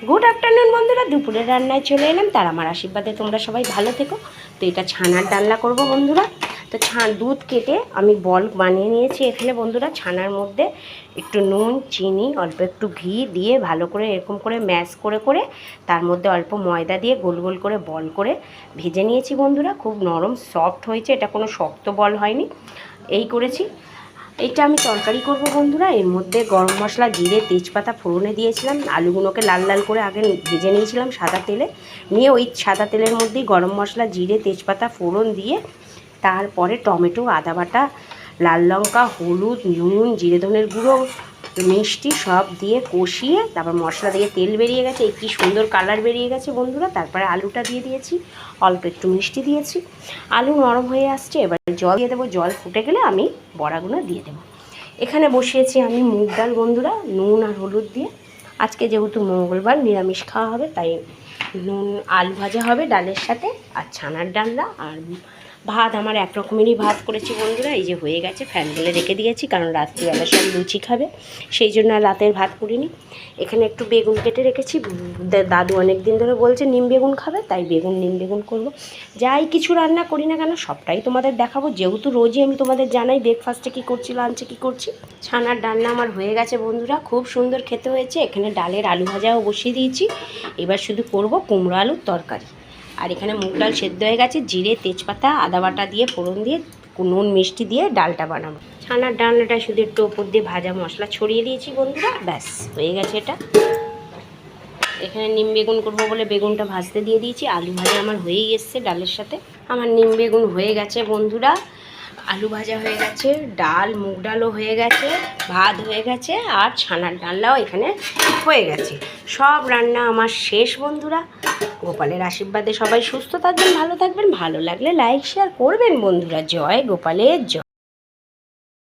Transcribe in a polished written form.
Good afternoon বন্ধুরা, দুপুরের রান্নায় চলে এলাম। তার আমার আশীর্বাদে তোমরা সবাই ভালো থেকো। তো এটা ছানার ডালনা করব বন্ধুরা। তো দুধ কেটে আমি বল বানিয়ে নিয়েছি এখানে বন্ধুরা। ছানার মধ্যে একটু নুন, চিনি, অল্প একটু ঘি দিয়ে ভালো করে এরকম করে ম্যাশ করে করে তার মধ্যে অল্প ময়দা দিয়ে গোল গোল করে বল করে ভেজে নিয়েছি বন্ধুরা। খুব নরম সফট হয়েছে, এটা কোনো শক্ত বল হয়নি। এই করেছি। এইটা আমি তরকারি করব বন্ধুরা। এর মধ্যে গরম মশলা, জিরে, তেজপাতা ফোড়নে দিয়েছিলাম। আলুগুলোকে লাল লাল করে আগে ভেজে নিয়েছিলাম সাদা তেলে। নিয়ে ওই সাদা তেলের মধ্যেই গরম মশলা, জিরে, তেজপাতা ফোড়ন দিয়ে তারপরে টমেটো, আদা বাটা, লাল লঙ্কা, হলুদ, নুন, জিরে ধনের গুঁড়ো, মিষ্টি সব দিয়ে কষিয়ে তারপর মশলা দিয়ে তেল বেরিয়ে গেছে, কি সুন্দর কালার বেরিয়ে গেছে বন্ধুরা। তারপরে আলুটা দিয়ে দিয়েছি, অল্প একটু মিষ্টি দিয়েছি। আলু নরম হয়ে আসছে, এবার জল দিয়ে দেবো। জল ফুটে গেলে আমি বড়াগুলো দিয়ে দেবো। এখানে বসিয়েছি আমি মুগ ডাল বন্ধুরা, নুন আর হলুদ দিয়ে। আজকে যেহেতু মঙ্গলবার নিরামিষ খাওয়া হবে, তাই নুন আলু ভাজা হবে ডালের সাথে, আর ছানার ডালনা আর ভাত। আমার এক রকমেরই ভাত করেছি বন্ধুরা। এই যে হয়ে গেছে, ফ্যান বলে রেখে দিয়েছি, কারণ রাত্রিবেলা সব লুচি খাবে, সেই জন্য আর রাতের ভাত করিনি। এখানে একটু বেগুন কেটে রেখেছি। দাদু অনেক দিন ধরে বলছে নিম বেগুন খাবে, তাই নিম বেগুন করবো। যাই কিছু রান্না করি না কেন সবটাই তোমাদের দেখাবো, যেহেতু রোজই আমি তোমাদের জানাই ব্রেকফাস্টে কী করছি, লাঞ্চে কী করছি। ছানার ডালনা আমার হয়ে গেছে বন্ধুরা, খুব সুন্দর খেতে হয়েছে। এখানে ডালের আলু ভাজাও বসিয়ে দিয়েছি। এবার শুধু করব কুমড়ো আলুর তরকারি। আর এখানে মুগ ডাল সেদ্ধ হয়ে গেছে, জিরে, তেজপাতা, আদা বাটা দিয়ে ফোড়ন দিয়ে নুন মিষ্টি দিয়ে ডালটা বানাবো। ছানার ডালনাটা শুধু একটু ওপর দিয়ে ভাজা মশলা ছড়িয়ে দিয়েছি বন্ধুরা, ব্যাস হয়ে গেছে এটা। এখানে নিম বেগুন করবো বলে বেগুনটা ভাজতে দিয়ে দিয়েছি। আলু ভাজা আমার হয়েই এসছে ডালের সাথে। আমার নিম বেগুন হয়ে গেছে বন্ধুরা, আলু ভাজা হয়ে গেছে, ডাল মুগ ডালও হয়ে গেছে, ভাত হয়ে গেছে, আর ছানার ডালনাও এখানে হয়ে গেছে। সব রান্না আমার শেষ বন্ধুরা। গোপালের আশীর্বাদে সবাই সুস্থ থাকবেন, ভালো থাকবেন। ভালো লাগলে লাইক শেয়ার করবেন বন্ধুরা। জয় গোপালের জয়।